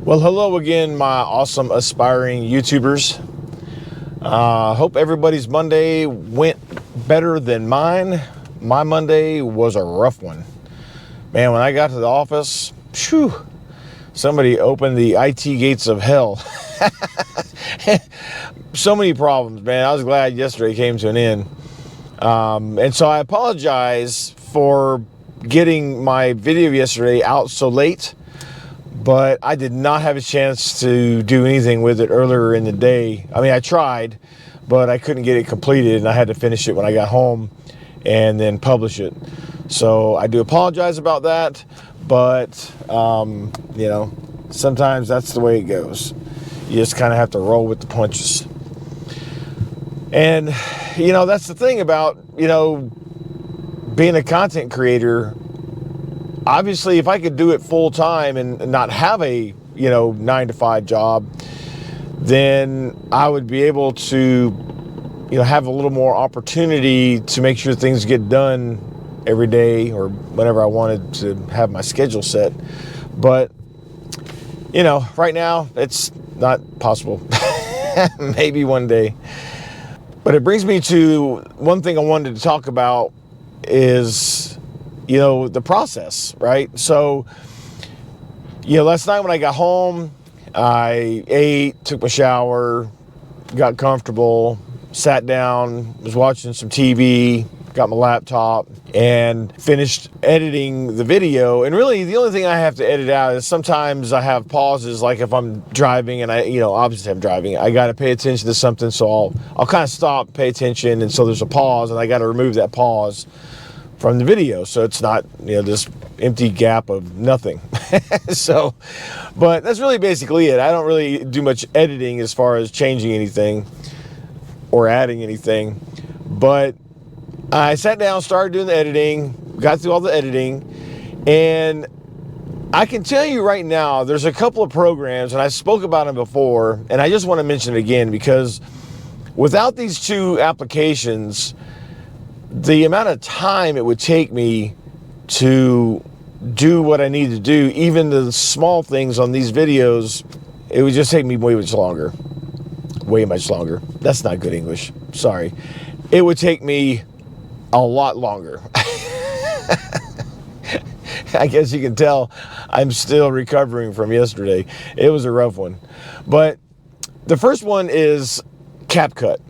Well, hello again, my awesome aspiring YouTubers. Hope everybody's Monday went better than mine. My Monday was a rough one. Man, when I got to the office, phew, somebody opened the IT gates of hell. So many problems, man. I was glad yesterday came to an end. And so I apologize for getting my video yesterday out so late. But I did not have a chance to do anything with it earlier in the day. I mean, I tried, but I couldn't get it completed, and I had to finish it when I got home and then publish it. So I do apologize about that, but, you know, sometimes that's the way it goes. You just kind of have to roll with the punches. And, you know, that's the thing about, you know, being a content creator. Obviously, if I could do it full time and not have a, 9-to-5 job, then I would be able to, have a little more opportunity to make sure things get done every day or whenever I wanted to have my schedule set. But, right now it's not possible. Maybe one day. But it brings me to one thing I wanted to talk about is, the process, right? So, last night when I got home, I ate, took my shower, got comfortable, sat down, was watching some TV, got my laptop, and finished editing the video. And really, the only thing I have to edit out is sometimes I have pauses, like if I'm driving and obviously I'm driving, I got to pay attention to something, so I'll kind of stop, pay attention, and so there's a pause, and I got to remove that pause from the video, so it's not this empty gap of nothing. So, but that's really basically it. I don't really do much editing as far as changing anything or adding anything, but I sat down, started doing the editing, got through all the editing, and I can tell you right now there's a couple of programs, and I spoke about them before, and I just want to mention it again because without these two applications, the amount of time it would take me to do what I need to do, even the small things on these videos, it would just take me way much longer. Way much longer. That's not good English. Sorry. It would take me a lot longer. I guess you can tell I'm still recovering from yesterday. It was a rough one. But the first one is CapCut.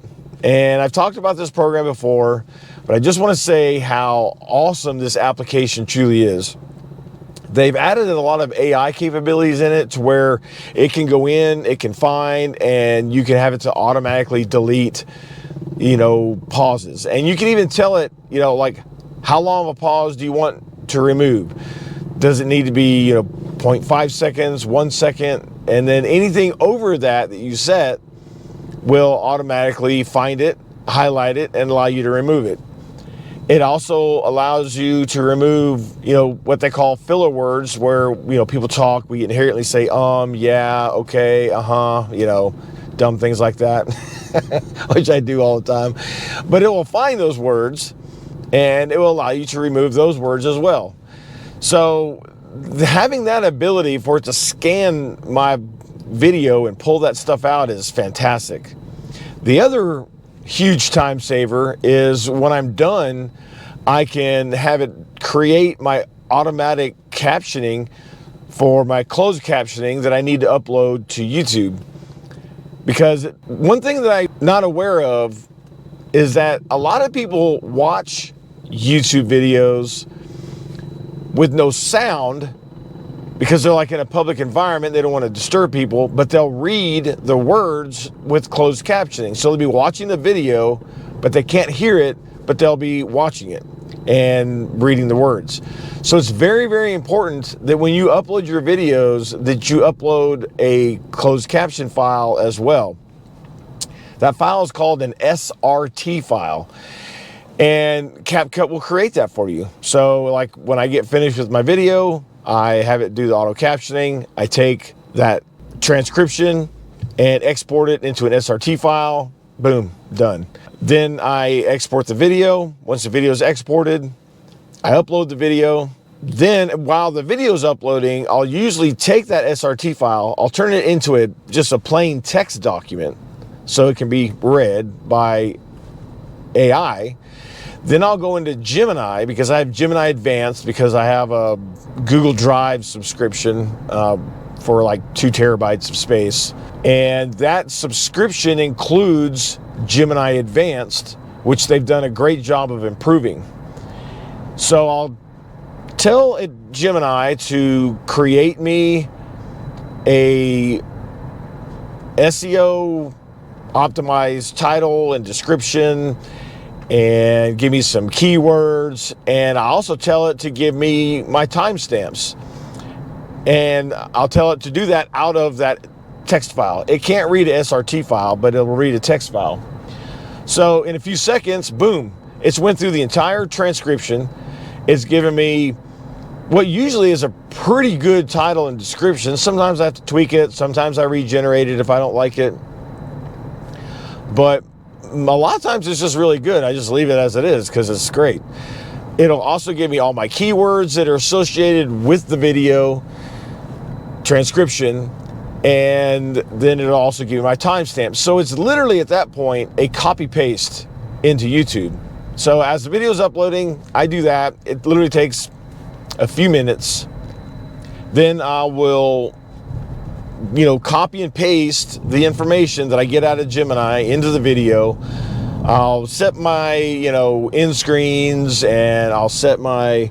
And I've talked about this program before, but I just want to say how awesome this application truly is. They've added a lot of AI capabilities in it to where it can go in, it can find, and you can have it to automatically delete, pauses. And you can even tell it, like how long of a pause do you want to remove? Does it need to be, 0.5 seconds, 1 second? And then anything over that you set will automatically find it, highlight it, and allow you to remove it. It also allows you to remove, what they call filler words where, people talk, we inherently say, yeah, okay, dumb things like that, which I do all the time. But it will find those words and it will allow you to remove those words as well. So having that ability for it to scan my video and pull that stuff out is fantastic. The other huge time saver is when I'm done, I can have it create my automatic captioning for my closed captioning that I need to upload to YouTube. Because one thing that I'm not aware of is that a lot of people watch YouTube videos with no sound because they're like in a public environment, they don't want to disturb people, but they'll read the words with closed captioning. So they'll be watching the video, but they can't hear it, but they'll be watching it and reading the words. So it's very, very important that when you upload your videos, that you upload a closed caption file as well. That file is called an SRT file. And CapCut will create that for you. So like when I get finished with my video, I have it do the auto captioning. I take that transcription and export it into an SRT file. Boom, done. Then I export the video. Once the video is exported, I upload the video. Then while the video is uploading, I'll usually take that SRT file, I'll turn it into just a plain text document so it can be read by AI. Then I'll go into Gemini, because I have Gemini Advanced, because I have a Google Drive subscription for like 2 terabytes of space. And that subscription includes Gemini Advanced, which they've done a great job of improving. So I'll tell Gemini to create me a SEO optimized title and description, and give me some keywords. And I also tell it to give me my timestamps, and I'll tell it to do that out of that text file. It can't read an SRT file, but it will read a text file. So in a few seconds, boom, it's went through the entire transcription. It's given me what usually is a pretty good title and description. Sometimes I have to tweak it, sometimes I regenerate it if I don't like it, but a lot of times it's just really good. I just leave it as it is because it's great. It'll also give me all my keywords that are associated with the video transcription, and then it'll also give me my timestamps. So it's literally at that point a copy paste into YouTube. So as the video is uploading, I do that. It literally takes a few minutes. Then I will, copy and paste the information that I get out of Gemini into the video. I'll set my, end screens, and I'll set my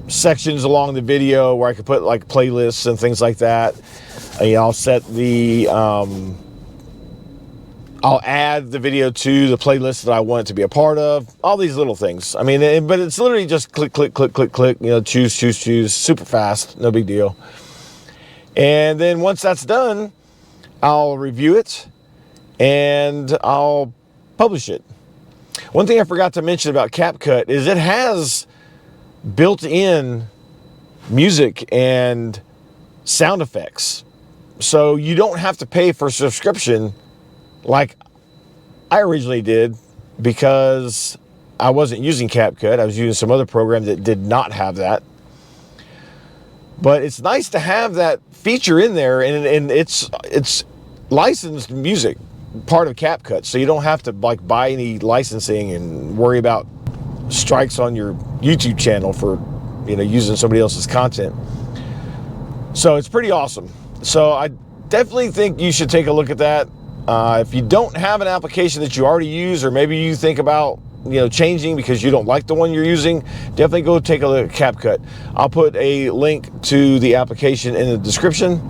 sections along the video where I could put like playlists and things like that. I'll set the, I'll add the video to the playlist that I want it to be a part of. All these little things. I mean, but it's literally just click, click, click, click, click, choose, super fast, no big deal. And then once that's done, I'll review it and I'll publish it. One thing I forgot to mention about CapCut is it has built-in music and sound effects. So you don't have to pay for a subscription like I originally did, because I wasn't using CapCut. I was using some other program that did not have that. But it's nice to have that feature in there, and it's licensed music, part of CapCut, so you don't have to like buy any licensing and worry about strikes on your YouTube channel for using somebody else's content. So it's pretty awesome. So I definitely think you should take a look at that. If you don't have an application that you already use, or maybe you think about changing because you don't like the one you're using, definitely go take a look at CapCut. I'll put a link to the application in the description,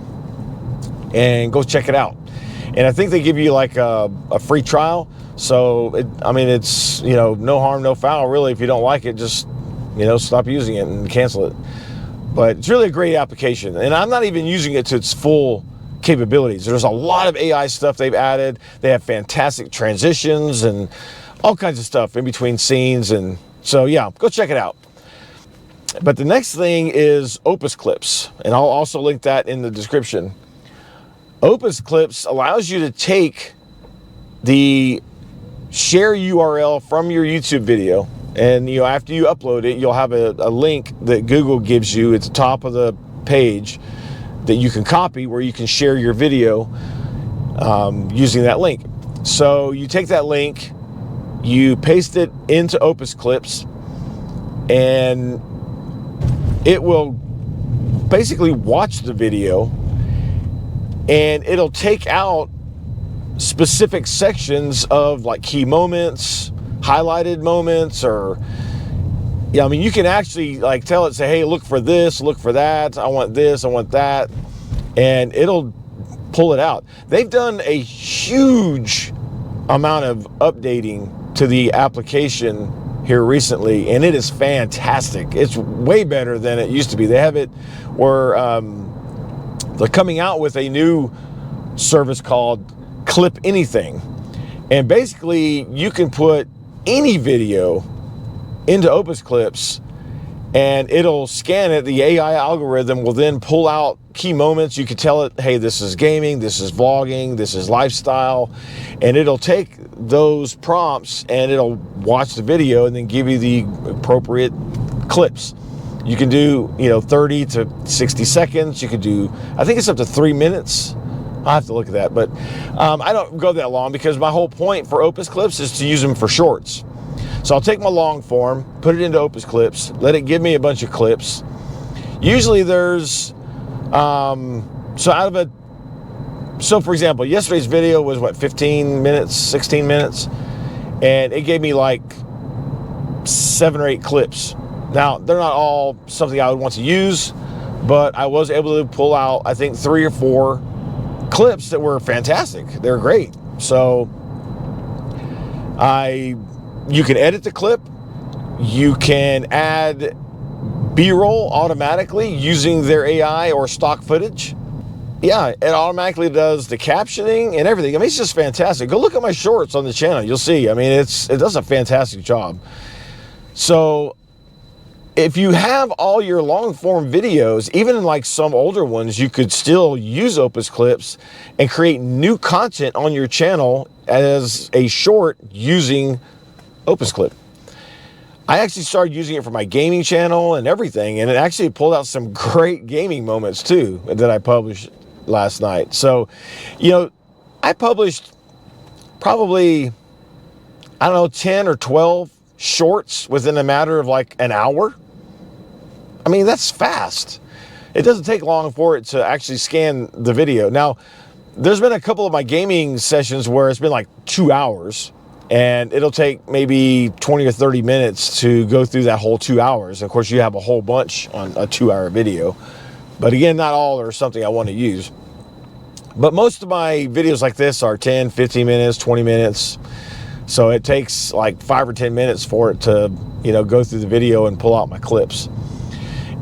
and go check it out. And I think they give you like a free trial. So it's no harm, no foul really. If you don't like it, just stop using it and cancel it. But it's really a great application, and I'm not even using it to its full capabilities. There's a lot of AI stuff they've added. They have fantastic transitions and all kinds of stuff in between scenes, and so yeah, go check it out. But the next thing is Opus Clips, and I'll also link that in the description. Opus Clips allows you to take the share URL from your YouTube video, and after you upload it, you'll have a link that Google gives you at the top of the page that you can copy, where you can share your video using that link. So you take that link, you paste it into Opus Clips, and it will basically watch the video, and it'll take out specific sections of like key moments, highlighted moments, or you can actually like tell it, say, hey, look for this, look for that, I want this, I want that, and it'll pull it out. They've done a huge amount of updating to the application here recently, and it is fantastic. It's way better than it used to be. They have it where they're coming out with a new service called Clip Anything, and basically you can put any video into Opus Clips, and it'll scan it. The AI algorithm will then pull out key moments. You can tell it, hey, this is gaming, this is vlogging, this is lifestyle, and it'll take those prompts and it'll watch the video and then give you the appropriate clips. You can do, 30 to 60 seconds. You can do, I think it's up to 3 minutes. I'll have to look at that, but I don't go that long because my whole point for Opus Clips is to use them for shorts. So I'll take my long form, put it into Opus Clips, let it give me a bunch of clips. Usually there's, so for example, yesterday's video was 15 minutes, 16 minutes, and it gave me like 7 or 8 clips. Now, they're not all something I would want to use, but I was able to pull out, I think, 3 or 4 clips that were fantastic. They're great. So you can edit the clip. You can add B-roll automatically using their AI or stock footage. Yeah, it automatically does the captioning and everything. I mean, it's just fantastic. Go look at my shorts on the channel. You'll see. I mean, it does a fantastic job. So if you have all your long form videos, even in like some older ones, you could still use Opus Clips and create new content on your channel as a short using Opus Clip. I actually started using it for my gaming channel and everything, and it actually pulled out some great gaming moments too that I published last night. So, I published probably, 10 or 12 shorts within a matter of like an hour. I mean, that's fast. It doesn't take long for it to actually scan the video. Now, there's been a couple of my gaming sessions where it's been like 2 hours, and it'll take maybe 20 or 30 minutes to go through that whole 2 hours. Of course, you have a whole bunch on a 2-hour video. But again, not all are something I want to use. But most of my videos like this are 10, 15 minutes, 20 minutes. So it takes like 5 or 10 minutes for it to, go through the video and pull out my clips.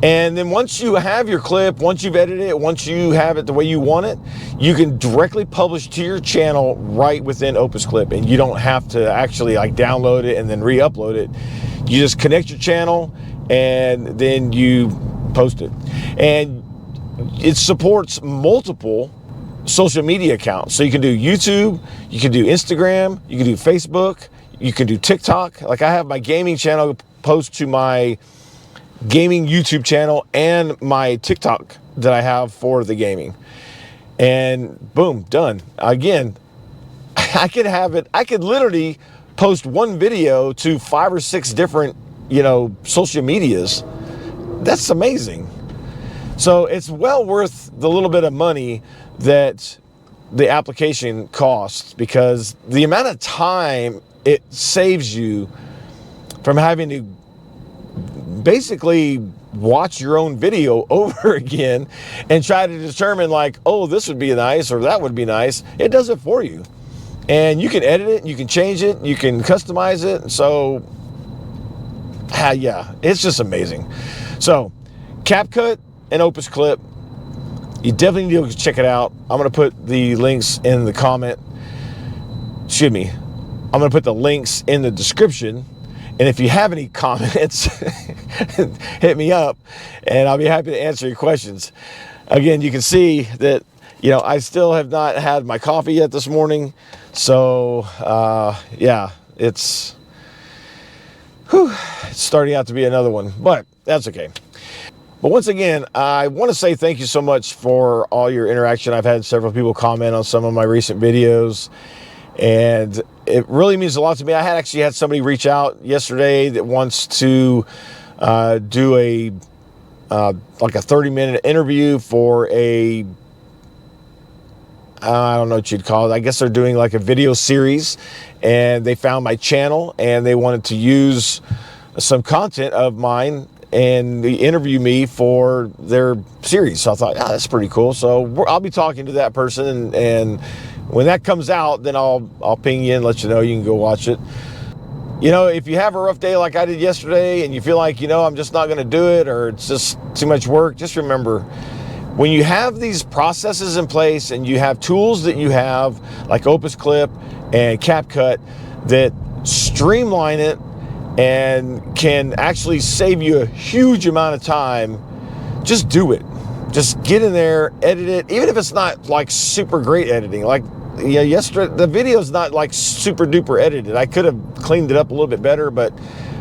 And then once you have your clip, once you've edited it, once you have it the way you want it, you can directly publish to your channel right within Opus Clip. And you don't have to actually like download it and then re-upload it. You just connect your channel and then you post it. And it supports multiple social media accounts. So you can do YouTube, you can do Instagram, you can do Facebook, you can do TikTok. Like I have my gaming channel post to my gaming YouTube channel and my TikTok that I have for the gaming. And boom, done. Again, I could literally post one video to 5 or 6 different, social medias. That's amazing. So it's well worth the little bit of money that the application costs, because the amount of time it saves you from having to basically watch your own video over again and try to determine like, oh, this would be nice or that would be nice. It does it for you. And you can edit it, you can change it, you can customize it. So yeah, it's just amazing. So CapCut and Opus Clip, you definitely need to check it out. I'm going to put the links in the comment. Excuse me. I'm going to put the links in the description. And if you have any comments, hit me up and I'll be happy to answer your questions. Again, you can see that, I still have not had my coffee yet this morning. So, yeah, it's starting out to be another one, but that's okay. But once again, I want to say thank you so much for all your interaction. I've had several people comment on some of my recent videos, and it really means a lot to me. I actually had somebody reach out yesterday that wants to do a like a 30-minute interview for a, I don't know what you'd call it. I guess they're doing like a video series, and they found my channel and they wanted to use some content of mine and they interview me for their series. So I thought, yeah, that's pretty cool. So I'll be talking to that person, and when that comes out, then I'll ping you and let you know. You can go watch it. If you have a rough day like I did yesterday and you feel like, I'm just not going to do it, or it's just too much work, just remember, when you have these processes in place and you have tools that you have like Opus Clip and CapCut that streamline it and can actually save you a huge amount of time, just do it. Just get in there, edit it, even if it's not like super great editing. Like, yesterday, the video's not like super duper edited. I could have cleaned it up a little bit better, but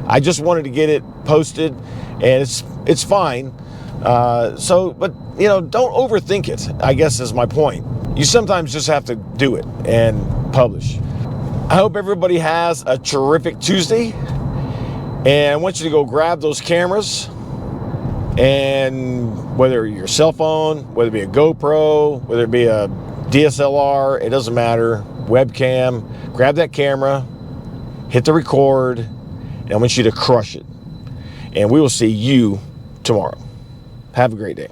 I just wanted to get it posted, and it's fine. But you know, don't overthink it, I guess is my point. You sometimes just have to do it and publish. I hope everybody has a terrific Tuesday, and I want you to go grab those cameras, and whether your cell phone, whether it be a GoPro, whether it be a DSLR, it doesn't matter, webcam, grab that camera, hit the record, and I want you to crush it. And we will see you tomorrow. Have a great day.